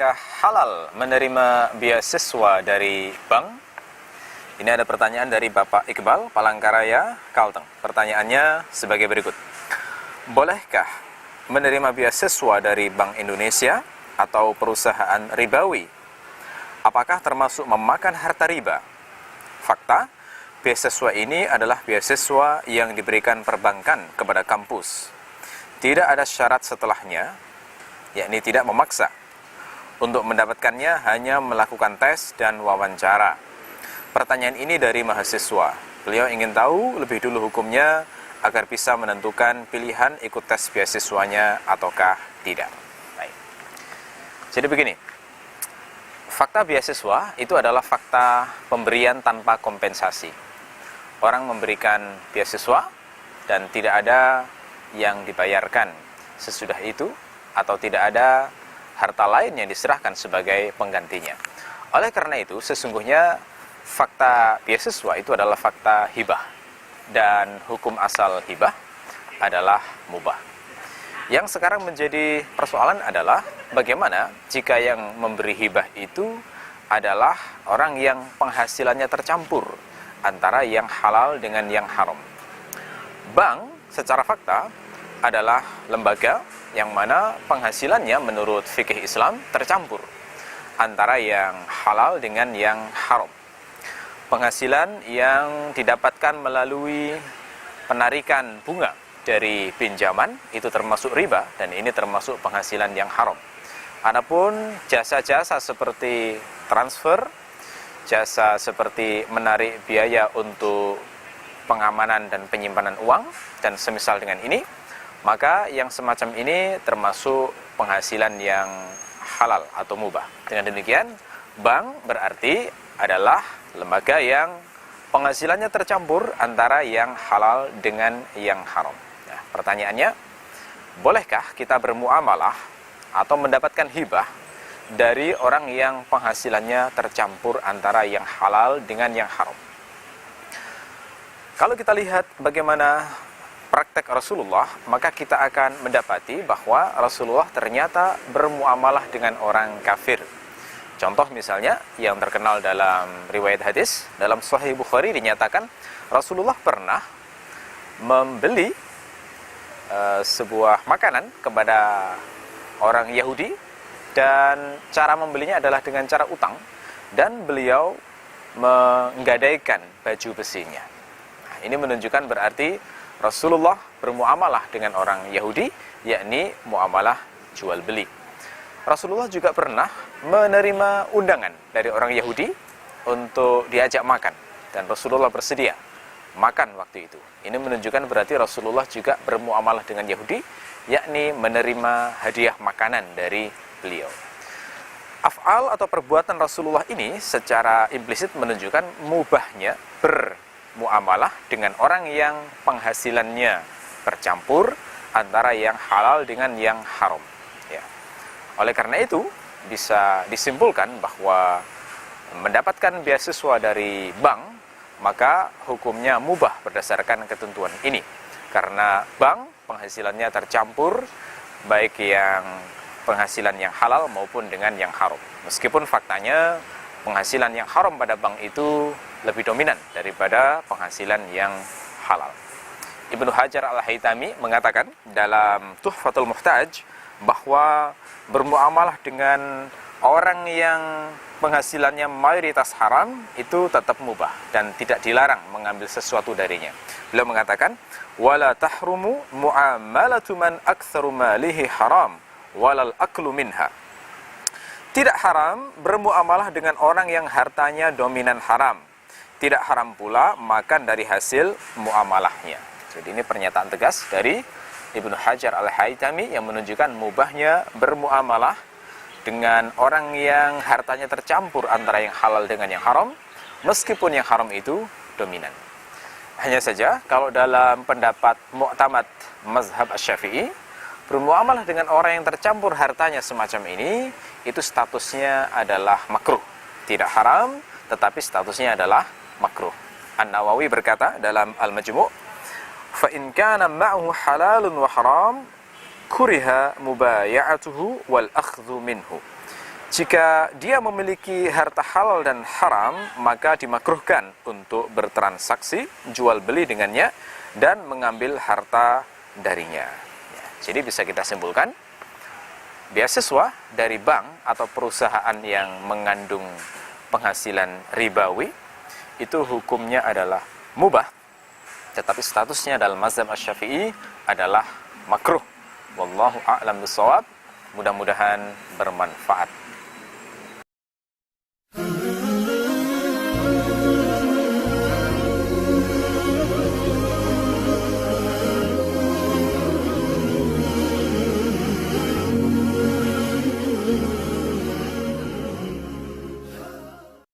apakah halal menerima beasiswa dari bank? Ini ada pertanyaan dari Bapak Iqbal, Palangkaraya, Kalteng. Pertanyaannya sebagai berikut. Bolehkah menerima beasiswa dari Bank Indonesia atau perusahaan ribawi? Apakah termasuk memakan harta riba? Fakta, beasiswa ini adalah beasiswa yang diberikan perbankan kepada kampus. Tidak ada syarat setelahnya, yakni tidak memaksa. Untuk mendapatkannya hanya melakukan tes dan wawancara. Pertanyaan ini dari mahasiswa. Beliau ingin tahu lebih dulu hukumnya agar bisa menentukan pilihan ikut tes beasiswanya ataukah tidak. Baik. Jadi begini, fakta beasiswa itu adalah fakta pemberian tanpa kompensasi. Orang memberikan beasiswa dan tidak ada yang dibayarkan sesudah itu, atau tidak ada harta lain yang diserahkan sebagai penggantinya. Oleh karena itu, sesungguhnya fakta beasiswa itu adalah fakta hibah, dan hukum asal hibah adalah mubah. Yang sekarang menjadi persoalan adalah bagaimana jika yang memberi hibah itu adalah orang yang penghasilannya tercampur antara yang halal dengan yang haram. Bank secara fakta adalah lembaga yang mana penghasilannya menurut fikih Islam tercampur antara yang halal dengan yang haram. Penghasilan yang didapatkan melalui penarikan bunga dari pinjaman itu termasuk riba, dan ini termasuk penghasilan yang haram. Adapun jasa-jasa seperti transfer, jasa seperti menarik biaya untuk pengamanan dan penyimpanan uang dan semisal dengan ini, maka yang semacam ini termasuk penghasilan yang halal atau mubah. Dengan demikian, bank berarti adalah lembaga yang penghasilannya tercampur antara yang halal dengan yang haram. Nah, pertanyaannya, bolehkah kita bermuamalah atau mendapatkan hibah dari orang yang penghasilannya tercampur antara yang halal dengan yang haram? Kalau kita lihat bagaimana praktek Rasulullah, maka kita akan mendapati bahwa Rasulullah ternyata bermuamalah dengan orang kafir. Contoh misalnya yang terkenal dalam riwayat hadis, dalam Sahih Bukhari dinyatakan Rasulullah pernah membeli sebuah makanan kepada orang Yahudi, dan cara membelinya adalah dengan cara utang, dan beliau menggadaikan baju besinya. Nah, ini menunjukkan berarti Rasulullah bermuamalah dengan orang Yahudi, yakni muamalah jual beli. Rasulullah juga pernah menerima undangan dari orang Yahudi untuk diajak makan, dan Rasulullah bersedia makan waktu itu. Ini menunjukkan berarti Rasulullah juga bermuamalah dengan Yahudi, yakni menerima hadiah makanan dari beliau. Af'al atau perbuatan Rasulullah ini secara implisit menunjukkan mubahnya bermuamalah dengan orang yang penghasilannya bercampur antara yang halal dengan yang haram. Ya. Oleh karena itu, bisa disimpulkan bahwa mendapatkan beasiswa dari bank, maka hukumnya mubah berdasarkan ketentuan ini. Karena bank penghasilannya tercampur, baik yang penghasilan yang halal maupun dengan yang haram. Meskipun faktanya penghasilan yang haram pada bank itu lebih dominan daripada penghasilan yang halal. Ibnu Hajar Al-Haytami mengatakan dalam Tuhfatul Muhtaj bahwa bermuamalah dengan orang yang penghasilannya mayoritas haram itu tetap mubah dan tidak dilarang mengambil sesuatu darinya. Beliau mengatakan, "Wala tahrumu muamalatu man aktsaru malihi haram walal aklu minha." Tidak haram bermuamalah dengan orang yang hartanya dominan haram. Tidak haram pula makan dari hasil muamalahnya. Jadi ini pernyataan tegas dari Ibnu Hajar Al-Haytami yang menunjukkan mubahnya bermuamalah dengan orang yang hartanya tercampur antara yang halal dengan yang haram, meskipun yang haram itu dominan. Hanya saja kalau dalam pendapat mu'tamad mazhab Asy-Syafi'i, bermuamalah dengan orang yang tercampur hartanya semacam ini, itu statusnya adalah makruh. Tidak haram, tetapi statusnya adalah makruh. An-Nawawi berkata dalam Al-Majmu', fa in kana ma'hu halalun wa haram kuriha mubaya'atuhu wal akhdhu minhu. Jika dia memiliki harta halal dan haram, maka dimakruhkan untuk bertransaksi, jual beli dengannya, dan mengambil harta darinya. Ya, jadi bisa kita simpulkan, beasiswa dari bank atau perusahaan yang mengandung penghasilan ribawi, itu hukumnya adalah mubah, tetapi statusnya dalam mazhab Asy-Syafi'i adalah makruh. Wallahu a'lam bishawab. Mudah-mudahan bermanfaat.